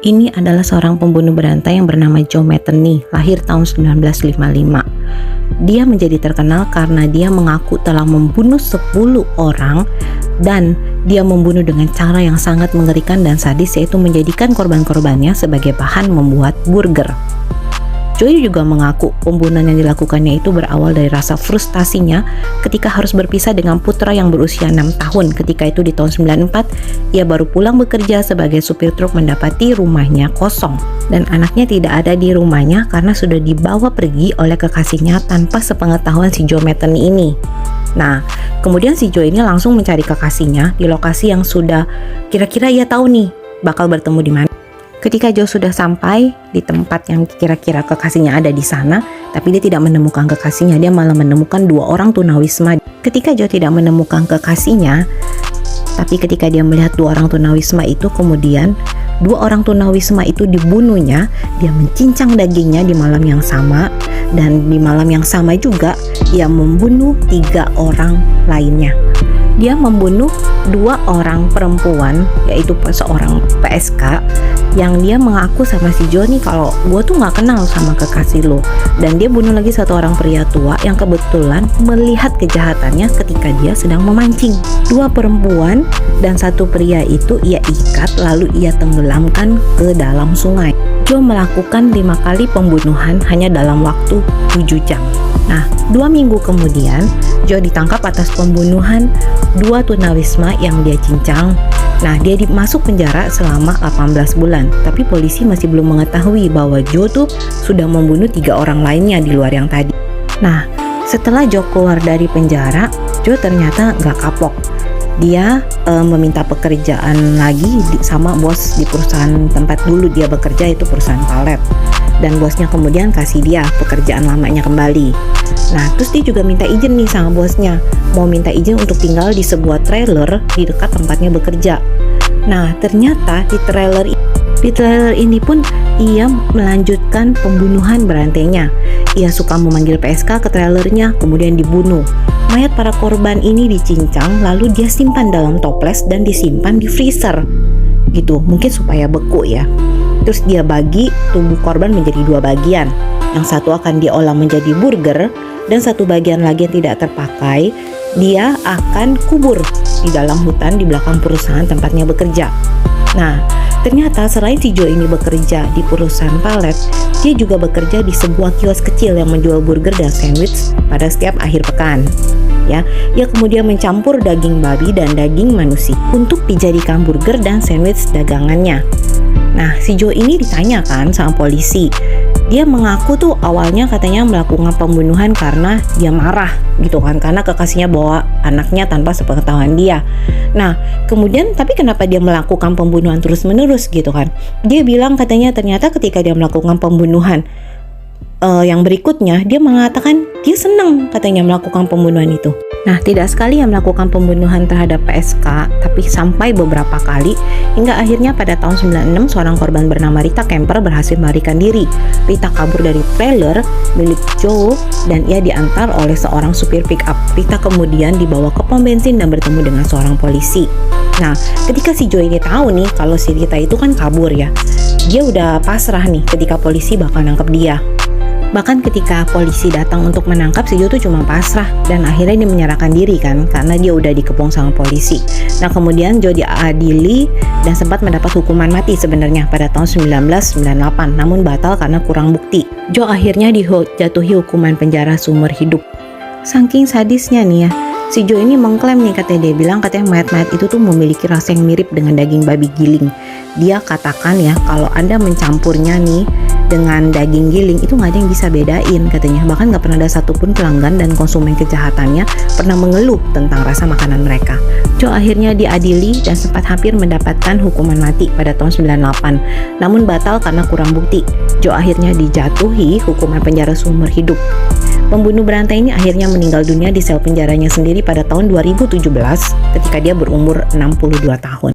Ini adalah seorang pembunuh berantai yang bernama Joe Metheny, lahir tahun 1955. Dia menjadi terkenal karena dia mengaku telah membunuh 10 orang dan dia membunuh dengan cara yang sangat mengerikan dan sadis, yaitu menjadikan korban-korbannya sebagai bahan membuat burger. Joe juga mengaku pembunuhan yang dilakukannya itu berawal dari rasa frustasinya ketika harus berpisah dengan putra yang berusia 6 tahun. Ketika itu di tahun 94, ia baru pulang bekerja sebagai supir truk mendapati rumahnya kosong dan anaknya tidak ada di rumahnya karena sudah dibawa pergi oleh kekasihnya tanpa sepengetahuan si Joe Metheny ini. Nah, kemudian si Joe ini langsung mencari kekasihnya di lokasi yang sudah kira-kira ia tahu nih bakal bertemu di mana. Ketika Joe sudah sampai di tempat yang kira-kira kekasihnya ada di sana, tapi dia tidak menemukan kekasihnya, dia malah menemukan 2 orang tunawisma. Ketika Joe tidak menemukan kekasihnya, tapi ketika dia melihat 2 orang tunawisma itu, kemudian 2 orang tunawisma itu dibunuhnya, dia mencincang dagingnya di malam yang sama, dan di malam yang sama juga ia membunuh 3 orang lainnya. Dia membunuh 2 orang perempuan, yaitu seorang PSK yang dia mengaku sama si Joe nih kalau gue tuh gak kenal sama kekasih lo, dan dia bunuh lagi 1 orang pria tua yang kebetulan melihat kejahatannya ketika dia sedang memancing. 2 perempuan dan 1 pria itu ia ikat lalu ia tenggelamkan ke dalam sungai. Joe melakukan 5 kali pembunuhan hanya dalam waktu 7 jam. Nah, 2 minggu kemudian Joe ditangkap atas pembunuhan 2 tunawisma yang dia cincang. Nah, dia masuk penjara selama 18 bulan. Tapi polisi masih belum mengetahui bahwa Joe tuh sudah membunuh 3 orang lainnya di luar yang tadi. Nah, setelah Joe keluar dari penjara, Joe ternyata gak kapok. Dia meminta pekerjaan lagi sama bos di perusahaan tempat dulu dia bekerja, itu perusahaan palet. Dan bosnya kemudian kasih dia pekerjaan lamanya kembali. Nah, terus dia juga minta izin nih sama bosnya, mau minta izin untuk tinggal di sebuah trailer di dekat tempatnya bekerja. Nah, ternyata di trailer ini pun ia melanjutkan pembunuhan berantainya. Ia suka memanggil PSK ke trailernya, kemudian dibunuh. Mayat para korban ini dicincang, lalu dia simpan dalam toples dan disimpan di freezer. Gitu, mungkin supaya beku ya. Terus dia bagi tubuh korban menjadi 2 bagian. Yang satu akan diolah menjadi burger, dan 1 bagian lagi yang tidak terpakai dia akan kubur di dalam hutan di belakang perusahaan tempatnya bekerja. Nah, ternyata selain si Joe ini bekerja di perusahaan palet, dia juga bekerja di sebuah kios kecil yang menjual burger dan sandwich pada setiap akhir pekan. Ya, ia kemudian mencampur daging babi dan daging manusia untuk dijadikan burger dan sandwich dagangannya. Nah, si Joe ini ditanyakan sama polisi. Dia mengaku tuh awalnya katanya melakukan pembunuhan karena dia marah gitu kan, karena kekasihnya bawa anaknya tanpa sepengetahuan dia. Nah, kemudian tapi kenapa dia melakukan pembunuhan terus-menerus gitu kan? Dia bilang katanya ternyata ketika dia melakukan pembunuhan yang berikutnya, dia mengatakan dia senang katanya melakukan pembunuhan itu. Nah, tidak sekali yang melakukan pembunuhan terhadap PSK, tapi sampai beberapa kali, hingga akhirnya pada tahun 96 seorang korban bernama Rita Kemper berhasil melarikan diri. Rita kabur dari trailer milik Joe dan ia diantar oleh seorang supir pick up. Rita kemudian dibawa ke pom bensin dan bertemu dengan seorang polisi. Nah, ketika si Joe ini tahu nih kalau si Rita itu kan kabur ya, dia udah pasrah nih ketika polisi bakal nangkep dia. Bahkan ketika polisi datang untuk menangkap, si Joe tuh cuma pasrah dan akhirnya dia menyerahkan diri kan karena dia udah dikepung sama polisi. Nah, kemudian Joe diadili dan sempat mendapat hukuman mati sebenarnya pada tahun 1998, namun batal karena kurang bukti. Joe akhirnya dijatuhi hukuman penjara seumur hidup. Saking sadisnya nih ya, si Joe ini mengklaim nih, katanya dia bilang katanya mayat-mayat itu tuh memiliki rasa yang mirip dengan daging babi giling. Dia katakan ya kalau Anda mencampurnya nih dengan daging giling itu nggak ada yang bisa bedain katanya. Bahkan nggak pernah ada satupun pelanggan dan konsumen kejahatannya pernah mengeluh tentang rasa makanan mereka. Joe akhirnya diadili dan sempat hampir mendapatkan hukuman mati pada tahun 98, namun batal karena kurang bukti. Joe akhirnya dijatuhi hukuman penjara seumur hidup. Pembunuh berantai ini akhirnya meninggal dunia di sel penjaranya sendiri pada tahun 2017 ketika dia berumur 62 tahun.